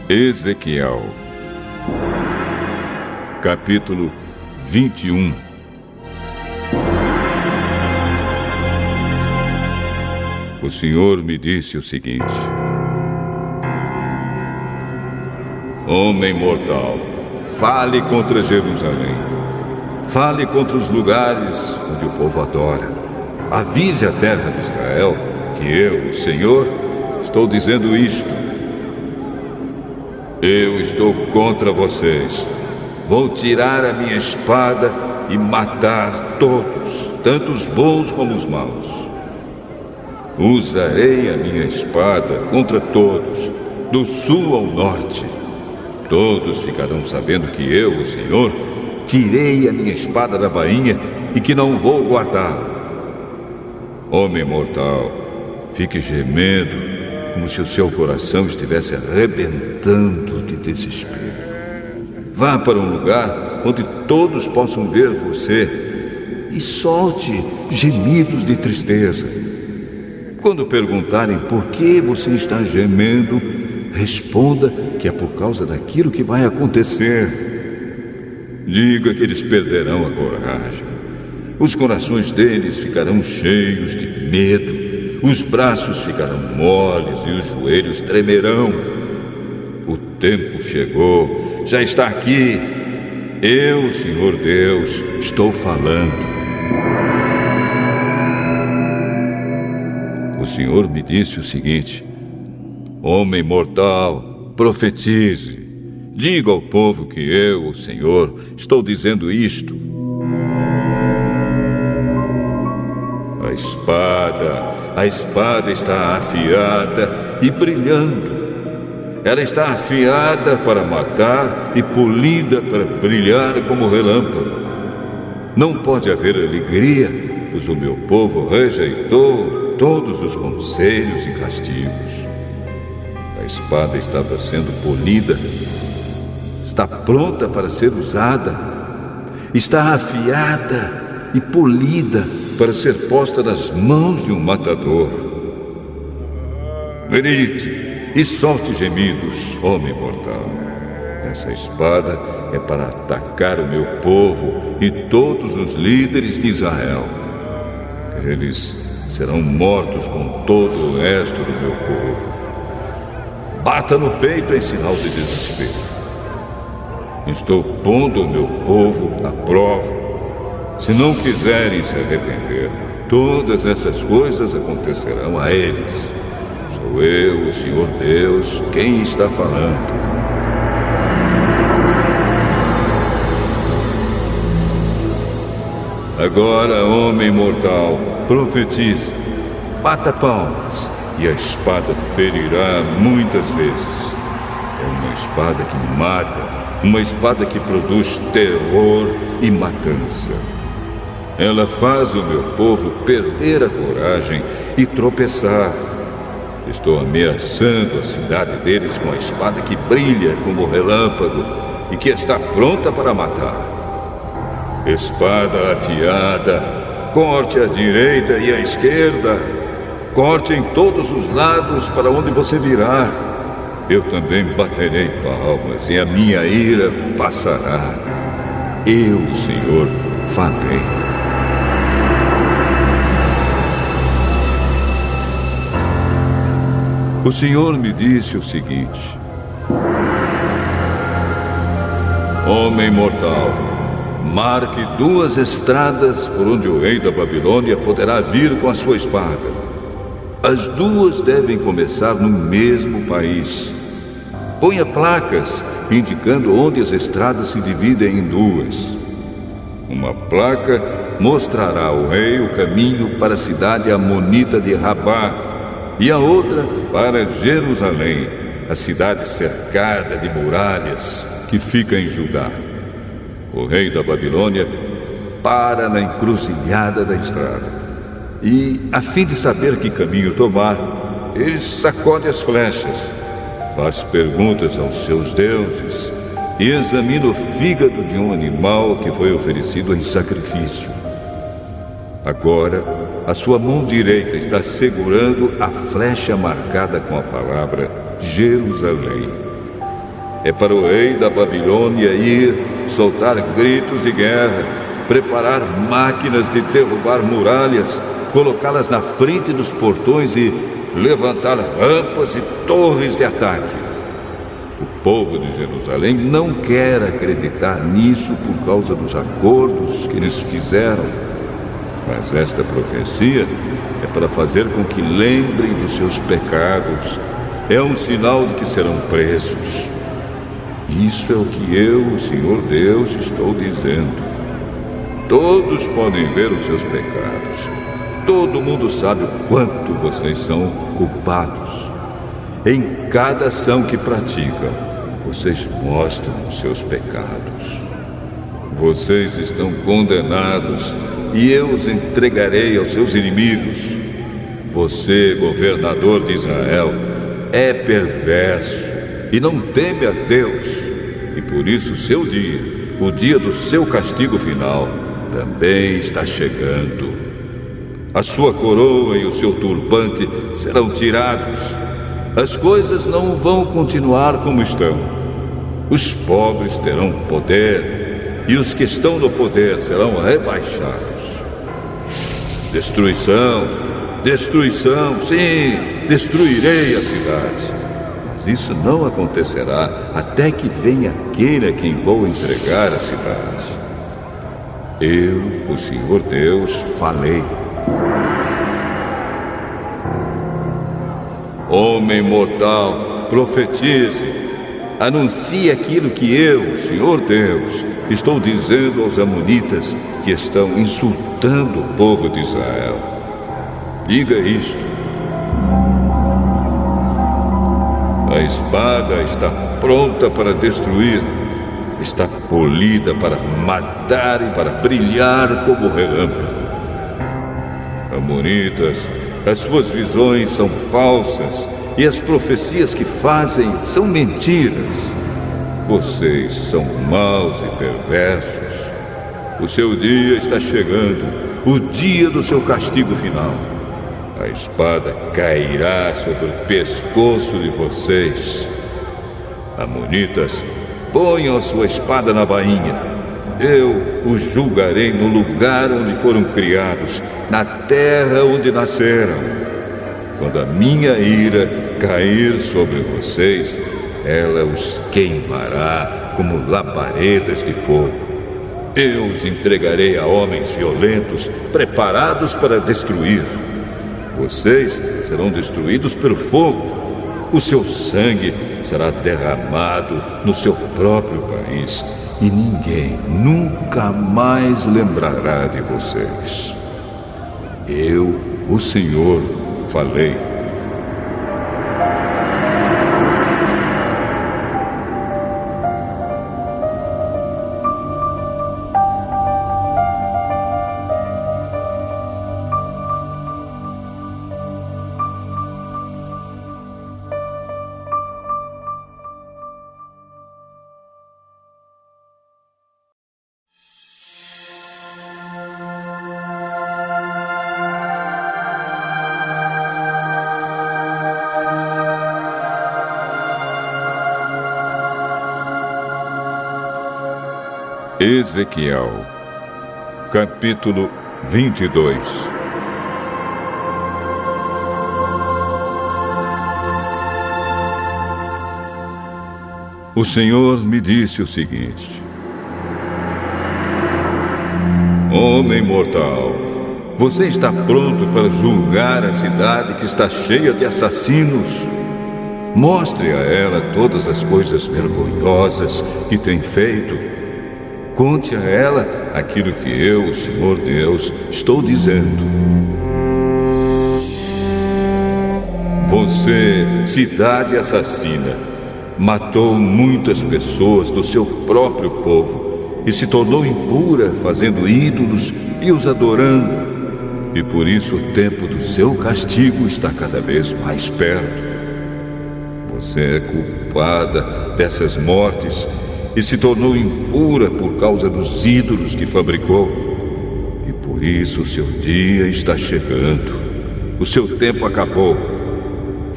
Ezequiel, capítulo 21. O Senhor me disse o seguinte: Homem mortal, fale contra Jerusalém. Fale contra os lugares onde o povo adora. Avise a terra de Israel que eu, o Senhor, estou dizendo isto. Eu estou contra vocês. Vou tirar a minha espada e matar todos, tanto os bons como os maus. Usarei a minha espada contra todos, do sul ao norte. Todos ficarão sabendo que eu, o Senhor, tirei a minha espada da bainha e que não vou guardá-la. Homem mortal, fique gemendo, como se o seu coração estivesse arrebentando de desespero. Vá para um lugar onde todos possam ver você e solte gemidos de tristeza. Quando perguntarem por que você está gemendo, responda que é por causa daquilo que vai acontecer. Diga que eles perderão a coragem. Os corações deles ficarão cheios de medo. Os braços ficarão moles e os joelhos tremerão. O tempo chegou, já está aqui. Eu, Senhor Deus, estou falando. O Senhor me disse o seguinte: Homem mortal, profetize. Diga ao povo que eu, o Senhor, estou dizendo isto. A espada está afiada e brilhando. Ela está afiada para matar e polida para brilhar como relâmpago. Não pode haver alegria, pois o meu povo rejeitou todos os conselhos e castigos. A espada estava sendo polida, está pronta para ser usada, está afiada e polida para ser posta nas mãos de um matador. Grite e solte gemidos, homem mortal. Essa espada é para atacar o meu povo e todos os líderes de Israel. Eles serão mortos com todo o resto do meu povo. Bata no peito em sinal de desespero. Estou pondo o meu povo à prova. Se não quiserem se arrepender, todas essas coisas acontecerão a eles. Sou eu, o Senhor Deus, quem está falando. Agora, homem mortal, profetize. Bata palmas e a espada ferirá muitas vezes. É uma espada que mata, uma espada que produz terror e matança. Ela faz o meu povo perder a coragem e tropeçar. Estou ameaçando a cidade deles com a espada que brilha como relâmpago e que está pronta para matar. Espada afiada, corte à direita e à esquerda. Corte em todos os lados para onde você virar. Eu também baterei palmas e a minha ira passará. Eu, o Senhor, falei. O Senhor me disse o seguinte: Homem mortal, marque 2 estradas por onde o rei da Babilônia poderá vir com a sua espada. As 2 devem começar no mesmo país. Ponha placas indicando onde as estradas se dividem em 2. Uma placa mostrará ao rei o caminho para a cidade amonita de Rabá, e a outra para Jerusalém, a cidade cercada de muralhas que fica em Judá. O rei da Babilônia para na encruzilhada da estrada e, a fim de saber que caminho tomar, ele sacode as flechas, faz perguntas aos seus deuses e examina o fígado de um animal que foi oferecido em sacrifício. Agora, a sua mão direita está segurando a flecha marcada com a palavra Jerusalém. É para o rei da Babilônia ir, soltar gritos de guerra, preparar máquinas de derrubar muralhas, colocá-las na frente dos portões e levantar rampas e torres de ataque. O povo de Jerusalém não quer acreditar nisso por causa dos acordos que eles fizeram. Mas esta profecia é para fazer com que lembrem dos seus pecados. É um sinal de que serão presos. Isso é o que eu, o Senhor Deus, estou dizendo. Todos podem ver os seus pecados. Todo mundo sabe o quanto vocês são culpados. Em cada ação que praticam, vocês mostram os seus pecados. Vocês estão condenados e eu os entregarei aos seus inimigos. Você, governador de Israel, é perverso e não teme a Deus. E por isso o seu dia, o dia do seu castigo final, também está chegando. A sua coroa e o seu turbante serão tirados. As coisas não vão continuar como estão. Os pobres terão poder e os que estão no poder serão rebaixados. Destruição, destruição, sim, destruirei a cidade. Mas isso não acontecerá até que venha aquele a quem vou entregar a cidade. Eu, o Senhor Deus, falei. Homem mortal, profetize, anuncie aquilo que eu, o Senhor Deus, estou dizendo aos amonitas que estão insultando o povo de Israel. Diga isto: a espada está pronta para destruir, está polida para matar e para brilhar como relâmpago. Amonitas, as suas visões são falsas e as profecias que fazem são mentiras. Vocês são maus e perversos. O seu dia está chegando, o dia do seu castigo final. A espada cairá sobre o pescoço de vocês. Amonitas, ponham a sua espada na bainha. Eu os julgarei no lugar onde foram criados, na terra onde nasceram. Quando a minha ira cair sobre vocês, ela os queimará como labaredas de fogo. Eu os entregarei a homens violentos, preparados para destruir. Vocês serão destruídos pelo fogo. O seu sangue será derramado no seu próprio país. E ninguém nunca mais lembrará de vocês. Eu, o Senhor, falei. Ezequiel, capítulo 22. O Senhor me disse o seguinte: Homem mortal, você está pronto para julgar a cidade que está cheia de assassinos? Mostre a ela todas as coisas vergonhosas que tem feito. Conte a ela aquilo que eu, o Senhor Deus, estou dizendo. Você, cidade assassina, matou muitas pessoas do seu próprio povo e se tornou impura, fazendo ídolos e os adorando. E por isso o tempo do seu castigo está cada vez mais perto. Você é culpada dessas mortes e se tornou impura por causa dos ídolos que fabricou. E por isso o seu dia está chegando. O seu tempo acabou.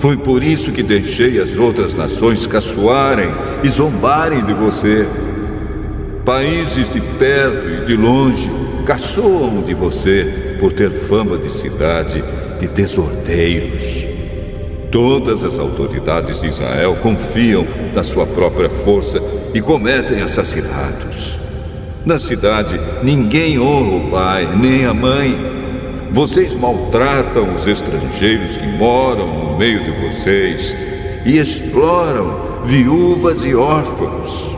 Foi por isso que deixei as outras nações caçoarem e zombarem de você. Países de perto e de longe caçoam de você por ter fama de cidade de desordeiros. Todas as autoridades de Israel confiam na sua própria força e cometem assassinatos. Na cidade, ninguém honra o pai nem a mãe. Vocês maltratam os estrangeiros que moram no meio de vocês e exploram viúvas e órfãos.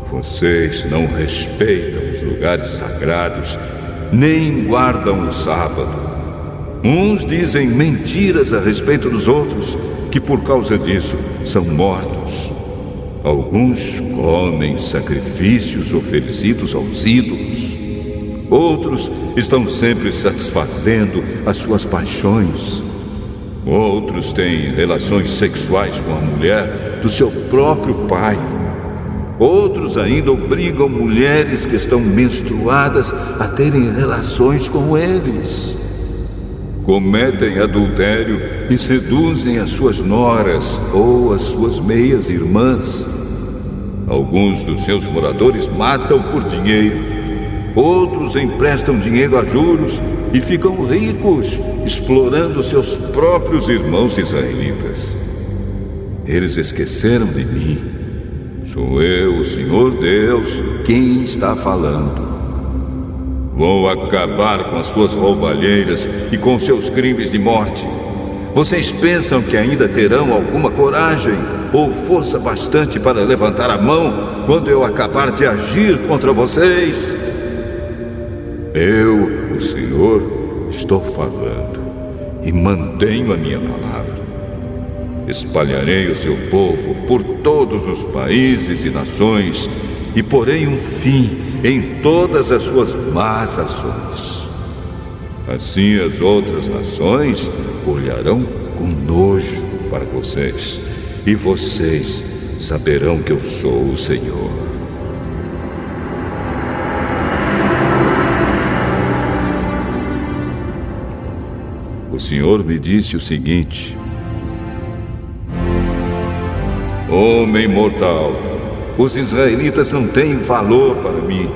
Vocês não respeitam os lugares sagrados, nem guardam o sábado. Uns dizem mentiras a respeito dos outros, que por causa disso são mortos. Alguns comem sacrifícios oferecidos aos ídolos. Outros estão sempre satisfazendo as suas paixões. Outros têm relações sexuais com a mulher do seu próprio pai. Outros ainda obrigam mulheres que estão menstruadas a terem relações com eles. Cometem adultério e seduzem as suas noras ou as suas meias-irmãs. Alguns dos seus moradores matam por dinheiro. Outros emprestam dinheiro a juros e ficam ricos, explorando seus próprios irmãos israelitas. Eles esqueceram de mim. Sou eu, o Senhor Deus, quem está falando. Vou acabar com as suas roubalheiras e com seus crimes de morte. Vocês pensam que ainda terão alguma coragem ou força bastante para levantar a mão quando eu acabar de agir contra vocês? Eu, o Senhor, estou falando e mantenho a minha palavra. Espalharei o seu povo por todos os países e nações e porei um fim em todas as suas más ações. Assim as outras nações olharão com nojo para vocês, e vocês saberão que eu sou o Senhor. O Senhor me disse o seguinte: Homem mortal, os israelitas não têm valor para mim.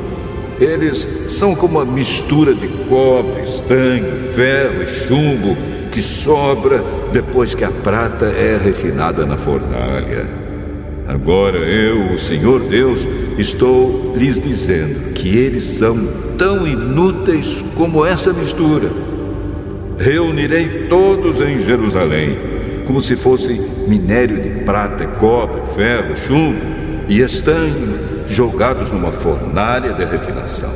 Eles são como a mistura de cobre, estanho, ferro e chumbo que sobra depois que a prata é refinada na fornalha. Agora eu, o Senhor Deus, estou lhes dizendo que eles são tão inúteis como essa mistura. Reunirei todos em Jerusalém, como se fossem minério de prata, cobre, ferro, chumbo e estanho jogados numa fornalha de refinação.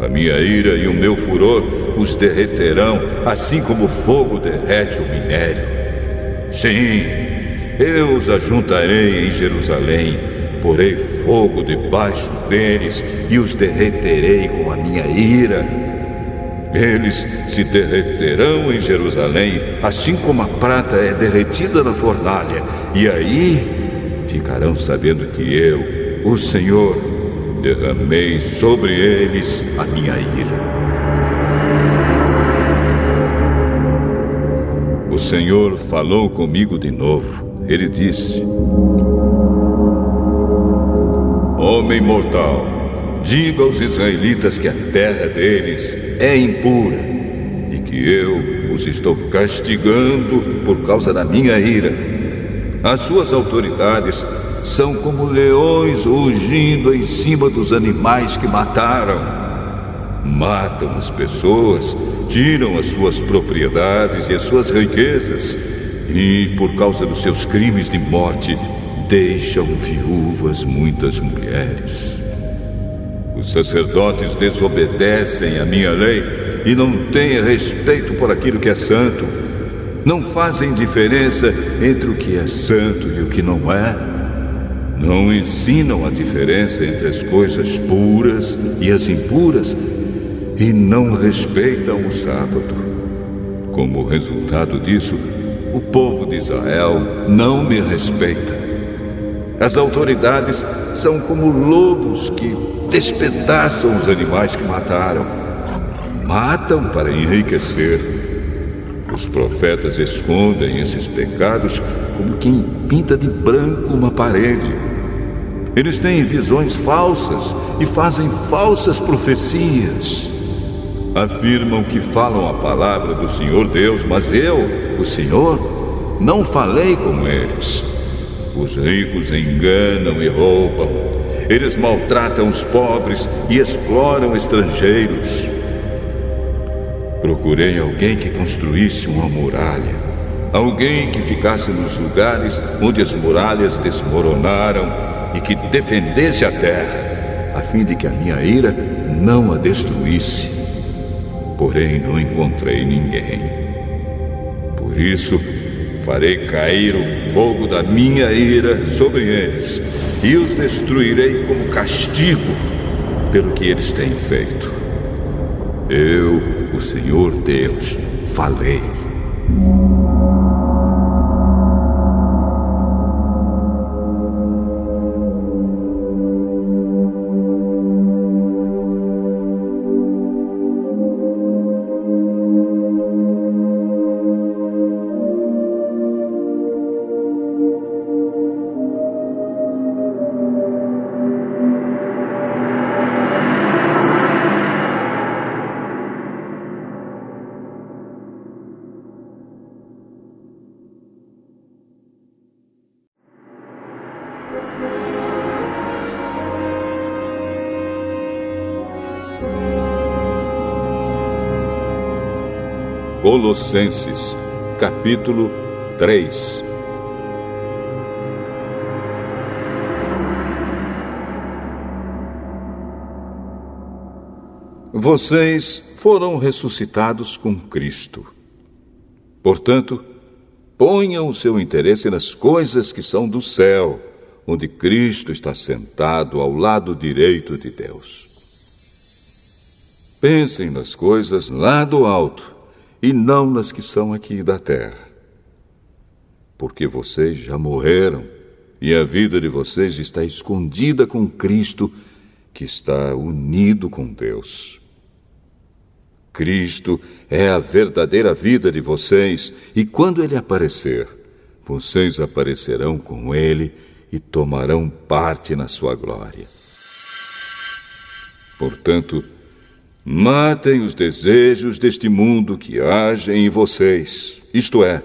A minha ira e o meu furor os derreterão, assim como o fogo derrete o minério. Sim, eu os ajuntarei em Jerusalém, porei fogo debaixo deles e os derreterei com a minha ira. Eles se derreterão em Jerusalém, assim como a prata é derretida na fornalha, e aí ficarão sabendo que eu, o Senhor, derramei sobre eles a minha ira. O Senhor falou comigo de novo. Ele disse: Homem mortal, diga aos israelitas que a terra deles é impura e que eu os estou castigando por causa da minha ira. As suas autoridades são como leões rugindo em cima dos animais que mataram. Matam as pessoas, tiram as suas propriedades e as suas riquezas e, por causa dos seus crimes de morte, deixam viúvas muitas mulheres. Os sacerdotes desobedecem à minha lei e não têm respeito por aquilo que é santo. Não fazem diferença entre o que é santo e o que não é. Não ensinam a diferença entre as coisas puras e as impuras e não respeitam o sábado. Como resultado disso, o povo de Israel não me respeita. As autoridades são como lobos que despedaçam os animais que mataram. Matam para enriquecer. Os profetas escondem esses pecados como quem pinta de branco uma parede. Eles têm visões falsas e fazem falsas profecias. Afirmam que falam a palavra do Senhor Deus, mas eu, o Senhor, não falei como eles. Os ricos enganam e roubam. Eles maltratam os pobres e exploram estrangeiros. Procurei alguém que construísse uma muralha, alguém que ficasse nos lugares onde as muralhas desmoronaram e que defendesse a terra, a fim de que a minha ira não a destruísse. Porém, não encontrei ninguém. Por isso, farei cair o fogo da minha ira sobre eles e os destruirei como castigo pelo que eles têm feito. Eu, o Senhor Deus, falei. Colossenses, capítulo 3. Vocês foram ressuscitados com Cristo. Portanto, ponham o seu interesse nas coisas que são do céu, onde Cristo está sentado ao lado direito de Deus. Pensem nas coisas lá do alto, e não nas que são aqui da terra. Porque vocês já morreram, e a vida de vocês está escondida com Cristo, que está unido com Deus. Cristo é a verdadeira vida de vocês, e quando Ele aparecer, vocês aparecerão com Ele e tomarão parte na sua glória. Portanto, matem os desejos deste mundo que agem em vocês, isto é,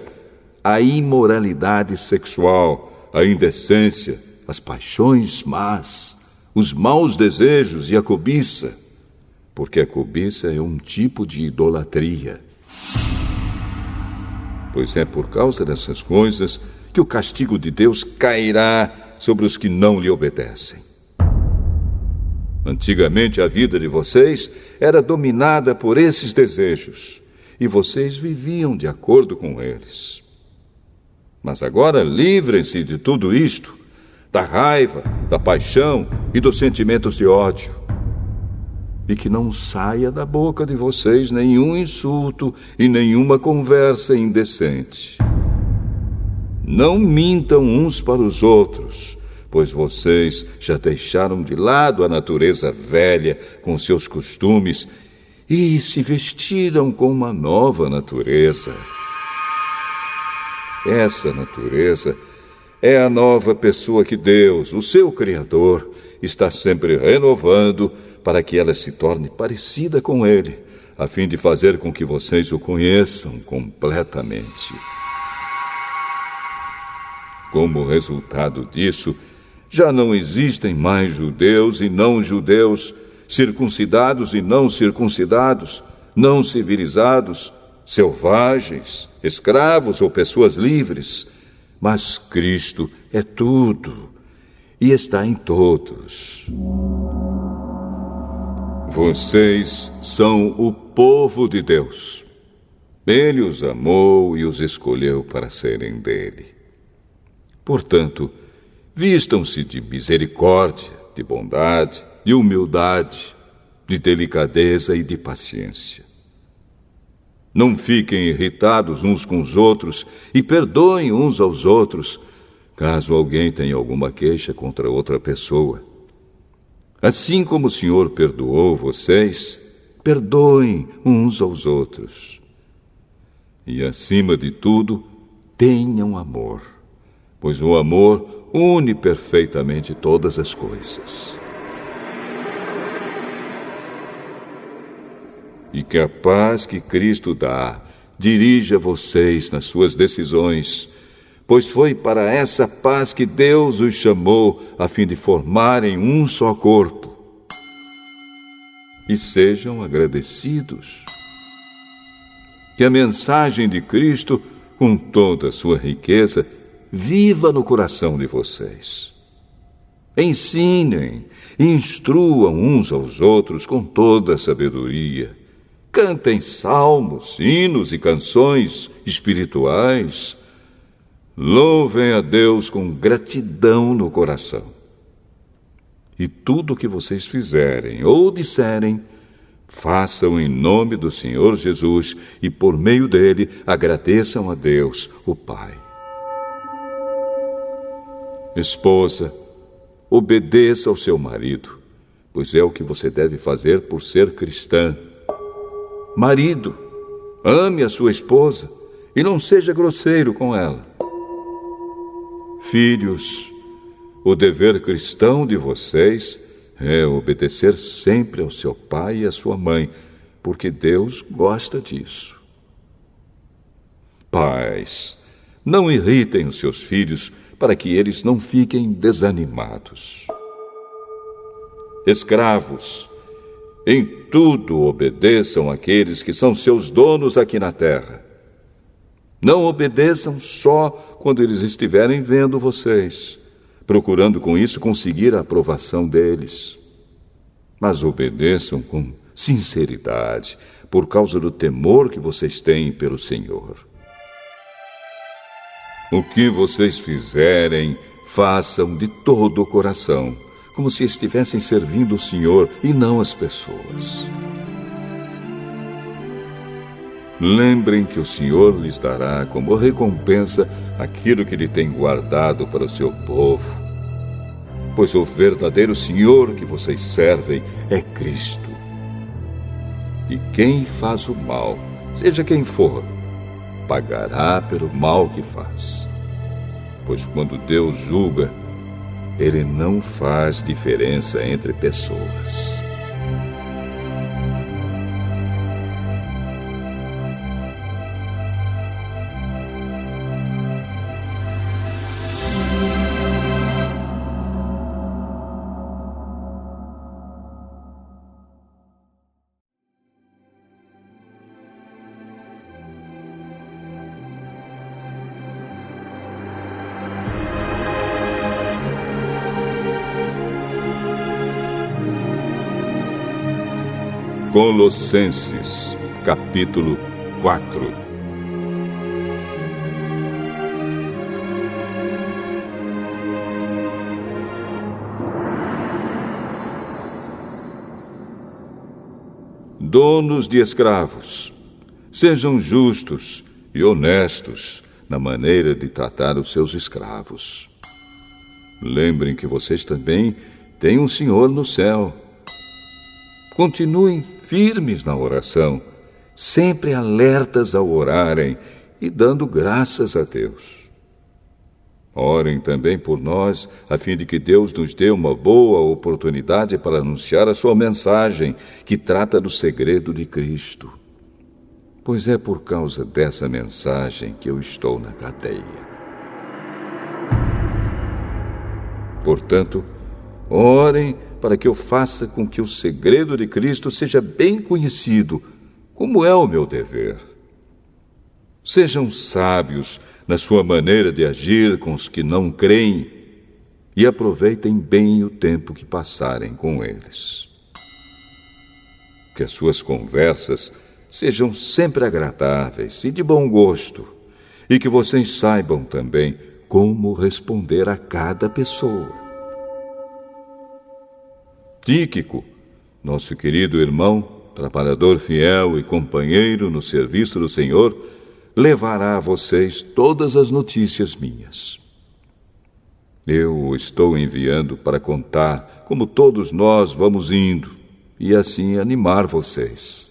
a imoralidade sexual, a indecência, as paixões más, os maus desejos e a cobiça, porque a cobiça é um tipo de idolatria. Pois é por causa dessas coisas que o castigo de Deus cairá sobre os que não lhe obedecem. Antigamente a vida de vocês era dominada por esses desejos, e vocês viviam de acordo com eles. Mas agora livrem-se de tudo isto, da raiva, da paixão e dos sentimentos de ódio. E que não saia da boca de vocês nenhum insulto e nenhuma conversa indecente. Não mintam uns para os outros, pois vocês já deixaram de lado a natureza velha com seus costumes e se vestiram com uma nova natureza. Essa natureza é a nova pessoa que Deus, o seu Criador, está sempre renovando para que ela se torne parecida com Ele, a fim de fazer com que vocês o conheçam completamente. Como resultado disso, já não existem mais judeus e não judeus, circuncidados e não circuncidados, não civilizados, selvagens, escravos ou pessoas livres. Mas Cristo é tudo e está em todos. Vocês são o povo de Deus. Ele os amou e os escolheu para serem dele. Portanto, vistam-se de misericórdia, de bondade, de humildade, de delicadeza e de paciência. Não fiquem irritados uns com os outros e perdoem uns aos outros, caso alguém tenha alguma queixa contra outra pessoa. Assim como o Senhor perdoou vocês, perdoem uns aos outros. E, acima de tudo, tenham amor, pois o amor une perfeitamente todas as coisas. E que a paz que Cristo dá dirija vocês nas suas decisões, pois foi para essa paz que Deus os chamou a fim de formarem um só corpo. E sejam agradecidos. Que a mensagem de Cristo, com toda a sua riqueza, viva no coração de vocês. Ensinem e instruam uns aos outros com toda a sabedoria. Cantem salmos, hinos e canções espirituais. Louvem a Deus com gratidão no coração. E tudo o que vocês fizerem ou disserem, façam em nome do Senhor Jesus e, por meio dele, agradeçam a Deus, o Pai. Esposa, obedeça ao seu marido, pois é o que você deve fazer por ser cristã. Marido, ame a sua esposa e não seja grosseiro com ela. Filhos, o dever cristão de vocês é obedecer sempre ao seu pai e à sua mãe, porque Deus gosta disso. Pais, não irritem os seus filhos para que eles não fiquem desanimados. Escravos, em tudo obedeçam àqueles que são seus donos aqui na terra. Não obedeçam só quando eles estiverem vendo vocês, procurando com isso conseguir a aprovação deles. Mas obedeçam com sinceridade, por causa do temor que vocês têm pelo Senhor. O que vocês fizerem, façam de todo o coração, como se estivessem servindo o Senhor e não as pessoas. Lembrem que o Senhor lhes dará como recompensa aquilo que Ele tem guardado para o seu povo, pois o verdadeiro Senhor que vocês servem é Cristo. E quem faz o mal, seja quem for, pagará pelo mal que faz. Pois quando Deus julga, Ele não faz diferença entre pessoas. Colossenses, capítulo 4. Donos de escravos, sejam justos e honestos na maneira de tratar os seus escravos. Lembrem que vocês também têm um Senhor no céu. Continuem firmes na oração, sempre alertas ao orarem e dando graças a Deus. Orem também por nós, a fim de que Deus nos dê uma boa oportunidade para anunciar a sua mensagem, que trata do segredo de Cristo. Pois é por causa dessa mensagem que eu estou na cadeia. Portanto, orem para que eu faça com que o segredo de Cristo seja bem conhecido, como é o meu dever. Sejam sábios na sua maneira de agir com os que não creem e aproveitem bem o tempo que passarem com eles. Que as suas conversas sejam sempre agradáveis e de bom gosto, e que vocês saibam também como responder a cada pessoa. Tíquico, nosso querido irmão, trabalhador fiel e companheiro no serviço do Senhor, levará a vocês todas as notícias minhas. Eu o estou enviando para contar como todos nós vamos indo e assim animar vocês.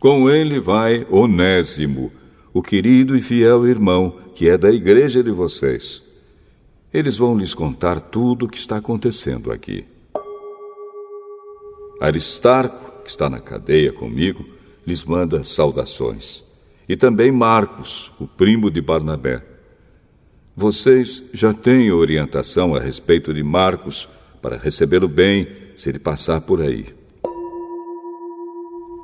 Com ele vai Onésimo, o querido e fiel irmão, que é da igreja de vocês. Eles vão lhes contar tudo o que está acontecendo aqui. Aristarco, que está na cadeia comigo, lhes manda saudações. E também Marcos, o primo de Barnabé. Vocês já têm orientação a respeito de Marcos para recebê-lo bem se ele passar por aí.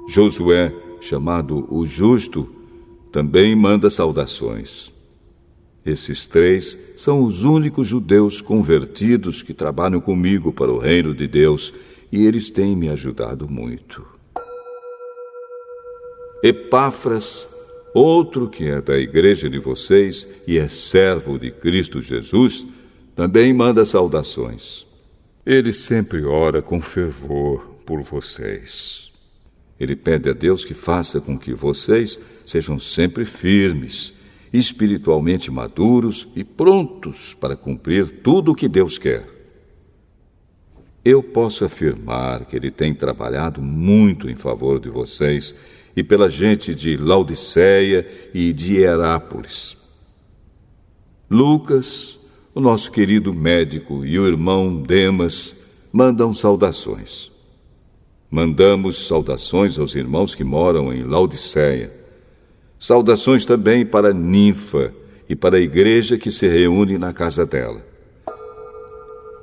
Josué, chamado o Justo, também manda saudações. Esses 3 são os únicos judeus convertidos que trabalham comigo para o reino de Deus e eles têm me ajudado muito. Epáfras, outro que é da igreja de vocês e é servo de Cristo Jesus, também manda saudações. Ele sempre ora com fervor por vocês. Ele pede a Deus que faça com que vocês sejam sempre firmes, espiritualmente maduros e prontos para cumprir tudo o que Deus quer. Eu posso afirmar que ele tem trabalhado muito em favor de vocês e pela gente de Laodiceia e de Hierápolis. Lucas, o nosso querido médico, e o irmão Demas mandam saudações. Mandamos saudações aos irmãos que moram em Laodiceia. Saudações também para Ninfa e para a igreja que se reúne na casa dela.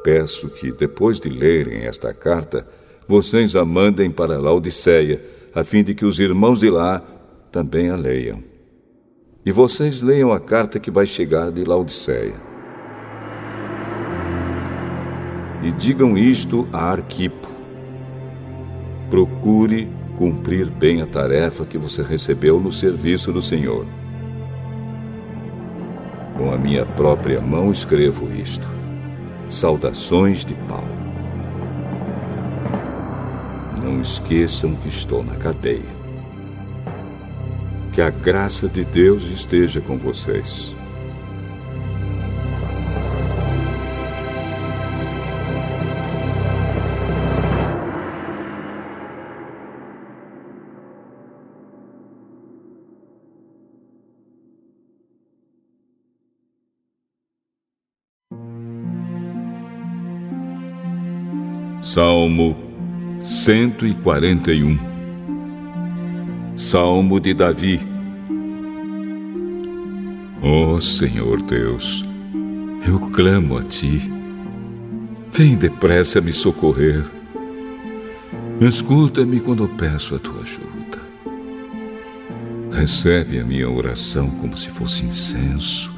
Peço que, depois de lerem esta carta, vocês a mandem para Laodiceia, a fim de que os irmãos de lá também a leiam. E vocês leiam a carta que vai chegar de Laodiceia. E digam isto a Arquipo. Procure cumprir bem a tarefa que você recebeu no serviço do Senhor. Com a minha própria mão escrevo isto. Saudações de Paulo. Não esqueçam que estou na cadeia. Que a graça de Deus esteja com vocês. Salmo 141. Salmo de Davi. Ó Senhor Deus, eu clamo a Ti. Vem depressa me socorrer. Escuta-me quando eu peço a Tua ajuda. Recebe a minha oração como se fosse incenso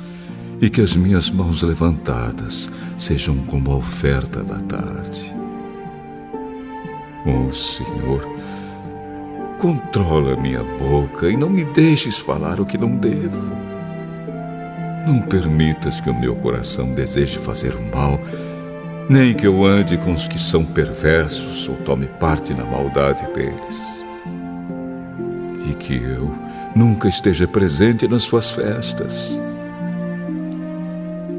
e que as minhas mãos levantadas sejam como a oferta da tarde. Ó Senhor, controla minha boca e não me deixes falar o que não devo. Não permitas que o meu coração deseje fazer o mal, nem que eu ande com os que são perversos ou tome parte na maldade deles. E que eu nunca esteja presente nas suas festas.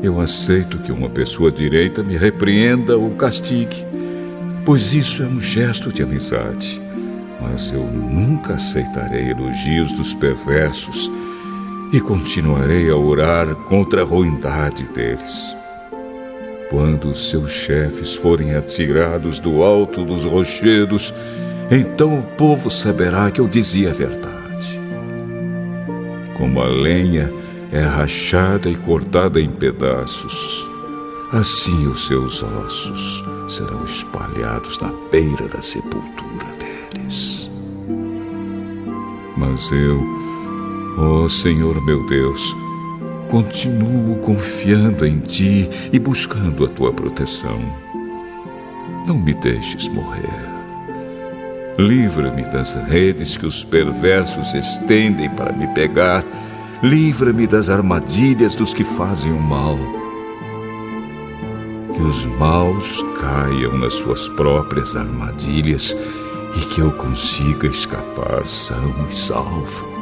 Eu aceito que uma pessoa direita me repreenda ou castigue, pois isso é um gesto de amizade. Mas eu nunca aceitarei elogios dos perversos e continuarei a orar contra a ruindade deles. Quando os seus chefes forem atirados do alto dos rochedos, então o povo saberá que eu dizia a verdade. Como a lenha é rachada e cortada em pedaços, assim os seus ossos serão espalhados na beira da sepultura deles. Mas eu, ó Senhor meu Deus, continuo confiando em Ti e buscando a Tua proteção. Não me deixes morrer. Livra-me das redes que os perversos estendem para me pegar. Livra-me das armadilhas dos que fazem o mal. Que os maus caiam nas suas próprias armadilhas e que eu consiga escapar são e salvo.